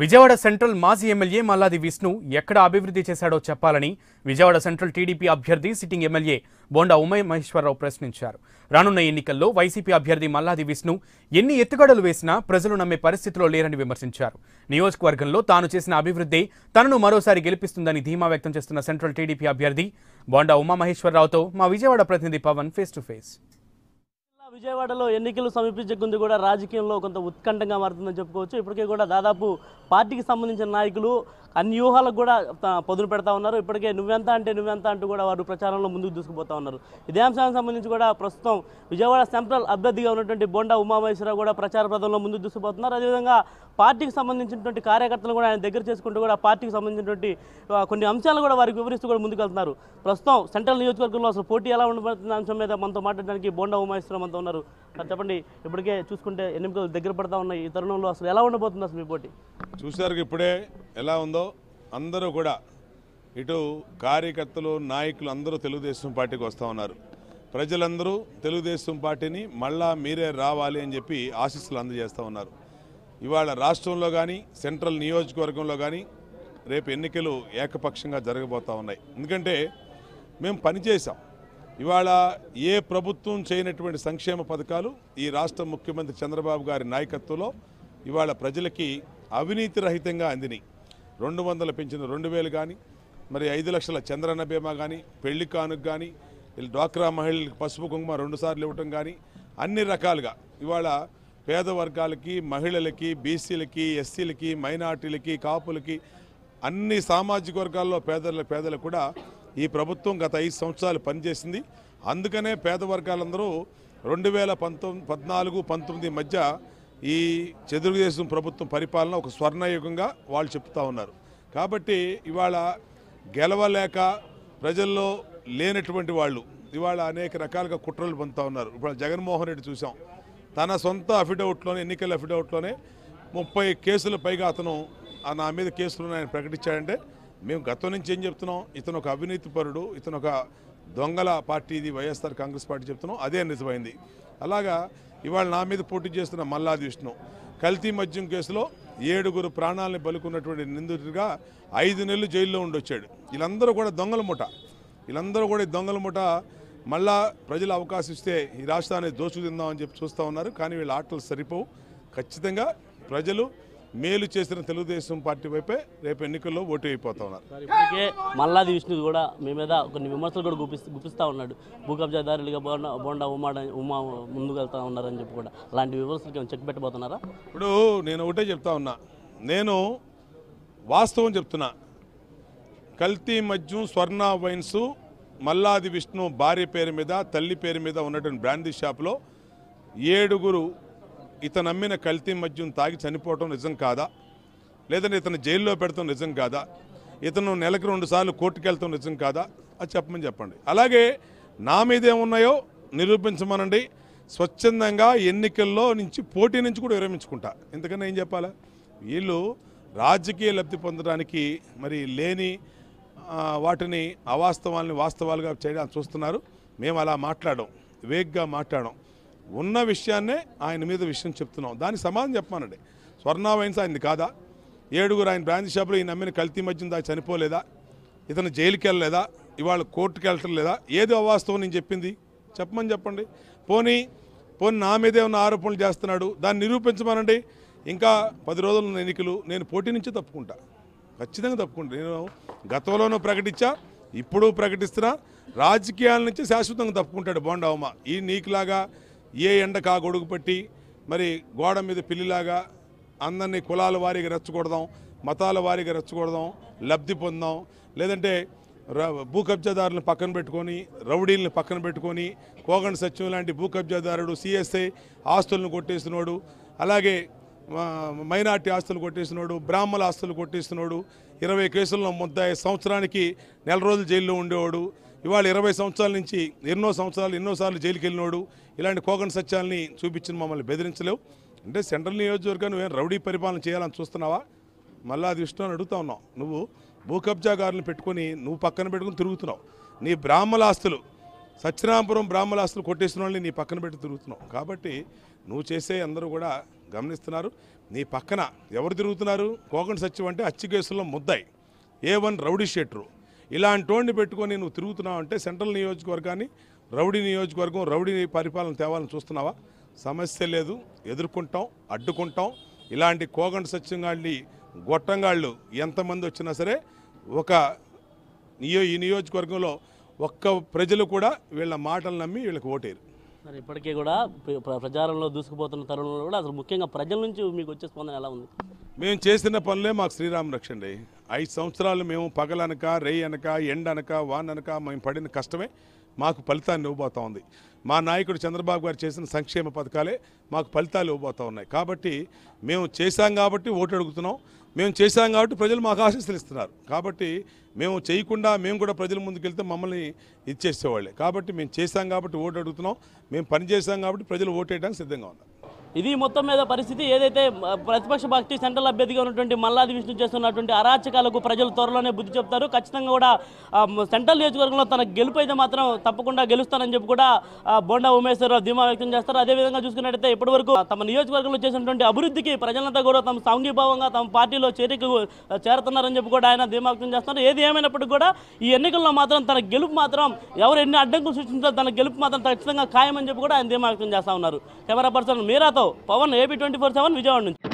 Vijayawada central మాజీ MLA Malladi Vishnu ఎక్కడ అభివృద్ధి చేశాడో చెప్పాలని విజయవాడ సెంట్రల్ టీడీపీ అభ్యర్థి సిట్టింగ్ ఎమ్మెల్యే బోండా ఉమామహేశ్వరరావు ప్రశ్నించారు. రానున్న ఎన్నికల్లో వైసీపీ అభ్యర్థి మల్లాది విష్ణు ఎన్ని ఎత్తుగడలు వేసినా ప్రజలు నమ్మే పరిస్థితిలో లేరని విమర్శించారు. నియోజకవర్గంలో తాను చేసిన అభివృద్ధి తనను మరోసారి గెలిపిస్తుందని ధీమా వ్యక్తం చేస్తున్న సెంట్రల్ టీడీపీ అభ్యర్థి బోండా ఉమామహేశ్వరరావుతో మా విజయవాడ ప్రతినిధి పవన్ ఫేస్ టు ఫేస్. విజయవాడలో ఎన్నికలు సమీపించే ముందు కూడా రాజకీయంలో కొంత ఉత్కంఠంగా మారుతుందని చెప్పుకోవచ్చు. ఇప్పటికే కూడా దాదాపు పార్టీకి సంబంధించిన నాయకులు అన్ని వ్యూహాలకు కూడా పదును పెడతా ఉన్నారు. ఇప్పటికే నువ్వెంత అంటూ కూడా వారు ప్రచారంలో ముందుకు దూసుకుపోతా ఉన్నారు. ఇదే అంశానికి సంబంధించి కూడా ప్రస్తుతం విజయవాడ సెంట్రల్ అభ్యర్థిగా ఉన్నటువంటి బోండా ఉమామహేశ్వరరావు కూడా ప్రచార పథంలో ముందుకు దూసుకుపోతున్నారు. అదేవిధంగా పార్టీకి సంబంధించినటువంటి కార్యకర్తలు కూడా ఆయన దగ్గర చేసుకుంటూ కూడా పార్టీకి సంబంధించినటువంటి కొన్ని అంశాలను కూడా వారికి వివరిస్తూ కూడా ముందుకు వెళ్తున్నారు. ప్రస్తుతం సెంట్రల్ నియోజకవర్గంలో అసలు పోటీ ఎలా ఉండబోతున్న అంశం మీద మనతో మాట్లాడడానికి బోండా ఉమామహేశ్వరరావు మనతో ఉన్నారు. చెప్పండి, ఇప్పటికే చూసుకుంటే ఎన్నికలు దగ్గర పడతా ఉన్నాయి. ఈ తరుణంలో అసలు ఎలా ఉండబోతుంది అసలు మీ పోటీ? చూశారు ఇప్పుడే ఎలా ఉందో. అందరూ కూడా ఇటు కార్యకర్తలు నాయకులు అందరూ తెలుగుదేశం పార్టీకి వస్తూ ఉన్నారు. ప్రజలందరూ తెలుగుదేశం పార్టీని మళ్ళా మీరే రావాలి అని చెప్పి ఆశీస్సులు అందజేస్తూ ఉన్నారు. ఇవాళ రాష్ట్రంలో కానీ సెంట్రల్ నియోజకవర్గంలో కానీ రేపు ఎన్నికలు ఏకపక్షంగా జరగబోతూ ఉన్నాయి. ఎందుకంటే మేము పనిచేసాం. ఇవాళ ఏ ప్రభుత్వం చేయనటువంటి సంక్షేమ పథకాలు ఈ రాష్ట్ర ముఖ్యమంత్రి చంద్రబాబు గారి నాయకత్వంలో ఇవాళ ప్రజలకి అవినీతి రహితంగా అందినాయి. 200 పెంచిన 2000 కానీ, మరి 5 లక్షల చంద్రన్న బీమా కానీ, పెళ్లి కానుక కానీ, డ్వాక్రా మహిళలకు పసుపు కుంకుమ 2 సార్లు ఇవ్వటం కానీ, అన్ని రకాలుగా ఇవాళ పేద వర్గాలకి, మహిళలకి, బీసీలకి, ఎస్సీలకి, మైనార్టీలకి, కాపులకి, అన్ని సామాజిక వర్గాల్లో పేదలకు కూడా ఈ ప్రభుత్వం గత 5 సంవత్సరాలు పనిచేసింది. అందుకనే పేద వర్గాలందరూ 2014-19 మధ్య ఈ తెలుగుదేశం ప్రభుత్వం పరిపాలన ఒక స్వర్ణయుగంగా వాళ్ళు చెప్తా ఉన్నారు. కాబట్టి ఇవాళ గెలవలేక ప్రజల్లో లేనటువంటి వాళ్ళు ఇవాళ అనేక రకాలుగా కుట్రలు పొందుతూ ఉన్నారు. ఇప్పుడు జగన్మోహన్ రెడ్డి చూసాం, తన సొంత అఫిడవిట్లోనే, ఎన్నికల అఫిడవిట్లోనే 30 కేసుల పైగా అతను నా మీద కేసులను ఆయన ప్రకటించాడంటే మేము గతం నుంచి ఏం చెప్తున్నాం? ఇతను ఒక అవినీతి పరుడు, ఇతను ఒక దొంగల పార్టీ, ఇది వైఎస్ఆర్ కాంగ్రెస్ పార్టీ చెప్తున్నాం. అదే నిజమైంది. అలాగా ఇవాళ నా మీద పోటీ చేస్తున్న మల్లాది విష్ణు కల్తీ మద్యం కేసులో 7 ప్రాణాలను బలుకున్నటువంటి నిందితుడిగా 5 నెలలు జైల్లో ఉండొచ్చాడు. వీళ్ళందరూ కూడా దొంగల ముఠ. మళ్ళా ప్రజలు అవకాశం ఇస్తే ఈ రాష్ట్రాన్ని దోచుకుందామని చెప్పి చూస్తూ ఉన్నారు. కానీ వీళ్ళ ఆటలు సరిపోవు. ఖచ్చితంగా ప్రజలు మేలు చేసిన తెలుగుదేశం పార్టీ వైపే రేపు ఎన్నికల్లో ఓటు అయిపోతా ఉన్నారు. ఇప్పటికే మల్లాది విష్ణు కూడా మీ మీద కొన్ని విమర్శలు కూడా గుప్పిస్తూ ఉన్నాడు. భూ కబ్జాదారులుగా బోండా ఉమా ముందుకు వెళ్తా ఉన్నారని చెప్పి కూడా అలాంటి విమర్శలకు చెక్ పెట్టబోతున్నారా? ఇప్పుడు నేను ఒకటే చెప్తా ఉన్నా, నేను వాస్తవం చెప్తున్నా. కల్తీ మద్యం, స్వర్ణ వైన్స్ మల్లాది విష్ణు భార్య పేరు మీద, తల్లి పేరు మీద ఉన్నటువంటి బ్రాందీ షాప్లో 7 ఇతను అమ్మిన కల్తీ మద్యం తాగి చనిపోవటం నిజం కాదా? లేదంటే ఇతను జైల్లో పెడతాం నిజం కాదా? ఇతను నెలకు 2 సార్లు కోర్టుకు వెళ్తాం నిజం కాదా? అది చెప్పండి. అలాగే నా మీద ఏమున్నాయో నిరూపించమనండి. స్వచ్ఛందంగా ఎన్నికల్లో నుంచి పోటీ నుంచి కూడా విరమించుకుంటా. ఎందుకన్నా ఏం చెప్పాలా? వీళ్ళు రాజకీయ లబ్ధి పొందడానికి మరి లేని వాటిని అవాస్తవాల్ని వాస్తవాలుగా చేయడానికి చూస్తున్నారు. మేము అలా మాట్లాడడం, వేగ్గా మాట్లాడడం, ఉన్న విషయాన్నే ఆయన మీద విషయం చెప్తున్నాం. దానికి సమాధానం చెప్పమానండి. స్వర్ణ వైన్స్ ఆయనది కాదా? 7 ఆయన బ్రాంచ్ షాప్లో ఈయన నమ్మిన కల్తీ మద్యం దాకా చనిపోలేదా? ఇతను జైలుకి వెళ్ళలేదా? ఇవాళ కోర్టుకు వెళ్ళటం లేదా? ఏది అవాస్తవం నేను చెప్పింది చెప్పండి. పోనీ నా మీద ఏమన్నా ఆరోపణలు చేస్తున్నాడు, దాన్ని నిరూపించమనండి. ఇంకా 10 రోజులు ఎన్నికలు, నేను పోటీ నుంచి తప్పుకుంటా. ఖచ్చితంగా తప్పుకుంటా. నేను గతంలోనూ ప్రకటించా, ఇప్పుడు ప్రకటిస్తున్నా. రాజకీయాల నుంచి శాశ్వతంగా తప్పుకుంటాడు బోండా ఉమా. ఈ నీకులాగా ఏ ఎండకు ఆ గొడుగు పట్టి మరి గోడ మీద పిల్లిలాగా అందరినీ కులాల వారీగా రెచ్చగొడదాం, మతాల వారీగా రెచ్చగొడదాం, లబ్ధి పొందాం. లేదంటే భూ కబ్జాదారులను పక్కన పెట్టుకొని, రౌడీలను పక్కన పెట్టుకొని, కోగండ సత్యం లాంటి భూ కబ్జాదారుడు, సిఎస్ఐ ఆస్తులను కొట్టేసినోడు, అలాగే మైనార్టీ ఆస్తులు కొట్టేసినోడు, బ్రాహ్మణ ఆస్తులు కొట్టేసినోడు, 20 కేసుల్లో ముద్దాయి, సంవత్సరానికి 4 రోజులు జైల్లో ఉండేవాడు, ఇవాళ 20 సంవత్సరాల నుంచి ఎన్నోసార్లు జైలుకి వెళ్ళినోడు, ఇలాంటి కోగండ సత్యాలని చూపించిన మమ్మల్ని బెదిరించలేవు. అంటే సెంట్రల్ నియోజకవర్గాన్ని నువ్వేం రౌడీ పరిపాలన చేయాలని చూస్తున్నావా? మల్లాది విష్ణు అని అడుగుతా ఉన్నావు. నువ్వు భూ కబ్జాగారులను పెట్టుకొని నువ్వు పక్కన పెట్టుకుని తిరుగుతున్నావు. నీ బ్రాహ్మణ ఆస్తులు, సత్యనారాయణపురం బ్రాహ్మణ ఆస్తులు కొట్టేసిన వాళ్ళని నీ పక్కన పెట్టి తిరుగుతున్నావు. కాబట్టి నువ్వు చేసే అందరూ కూడా గమనిస్తున్నారు. నీ పక్కన ఎవరు తిరుగుతున్నారు? కోగంటి సత్యం అంటే హత్య కేసుల్లో ముద్దాయి, A1 రౌడీ షీటరు. ఇలాంటి వాడిని పెట్టుకొని నువ్వు తిరుగుతున్నావు అంటే సెంట్రల్ నియోజకవర్గాన్ని రౌడీ నియోజకవర్గం, రౌడీ పరిపాలన తేవాలని చూస్తున్నావా? సమస్య లేదు, ఎదుర్కొంటాం, అడ్డుకుంటాం. ఇలాంటి కోగంటి సత్యం గాళ్ళి గొట్టంగాళ్ళు ఎంతమంది వచ్చినా సరే ఈ నియోజకవర్గంలో ఒక్క ప్రజలు కూడా వీళ్ళ మాటలు నమ్మి వీళ్ళకి ఓటేరు. మరి ఇప్పటికే కూడా ప్రచారంలో దూసుకుపోతున్న తరుణంలో కూడా అసలు ముఖ్యంగా ప్రజల నుంచి మీకు వచ్చే స్పందన ఎలా ఉంది? మేము చేసిన పనులే మాకు శ్రీరామ రక్ష అండి. 5 సంవత్సరాలు మేము పగలనక, రేయి అనక, ఎండనక, వాననక మేము పడిన కష్టమే మాకు ఫలితాన్ని ఇవ్వబోతూ ఉంది. మా నాయకుడు చంద్రబాబు గారు చేసిన సంక్షేమ పథకాలే మాకు ఫలితాలు ఇవ్వబోతూ ఉన్నాయి. కాబట్టి మేము చేశాం కాబట్టి ఓటు అడుగుతున్నాం, మేము చేశాం కాబట్టి ప్రజలు మాకు ఆశీస్సులు ఇస్తున్నారు. కాబట్టి మేము చేయకుండా మేము కూడా ప్రజల ముందుకెళ్తే మమ్మల్ని ఇచ్చేసేవాళ్ళే. కాబట్టి మేము చేశాం కాబట్టి ఓటు అడుగుతున్నాం, మేము పని చేశాం కాబట్టి ప్రజలు ఓటేయడానికి సిద్ధంగా ఉన్నారు. ఇది మొత్తం మీద పరిస్థితి. ఏదైతే ప్రతిపక్ష పార్టీ సెంట్రల్ అభ్యర్థిగా ఉన్నటువంటి మల్లాది విష్ణు చేస్తున్నటువంటి అరాచకాలకు ప్రజలు త్వరలోనే బుద్ధి చెప్తారు. ఖచ్చితంగా కూడా సెంట్రల్ నియోజకవర్గంలో తన గెలుపు అయితే మాత్రం తప్పకుండా గెలుస్తానని చెప్పి కూడా బోండా ఉమేశ్వరరావు ధీమా వ్యక్తం చేస్తారు. అదేవిధంగా చూసుకున్నట్టయితే ఇప్పటివరకు తమ నియోజకవర్గంలో చేసినటువంటి అభివృద్ధికి ప్రజలంతా కూడా తమ సాంఘీభావంగా తమ పార్టీలో చేరుతున్నారని చెప్పి కూడా ఆయన ధీమా వ్యక్తం చేస్తున్నారు. ఏది ఏమైనప్పటికీ కూడా ఈ ఎన్నికల్లో మాత్రం తన గెలుపు మాత్రం ఎవరు ఎన్ని అడ్డంకులు సృష్టించారో తన గెలుపు మాత్రం ఖచ్చితంగా ఖాయమని చెప్పి కూడా ఆయన ధీమా వ్యక్తం చేస్తా ఉన్నారు. కెమెరా పర్సన్ మీరాతో పవన్, AP 24/7 విజయవాడ నుంచి.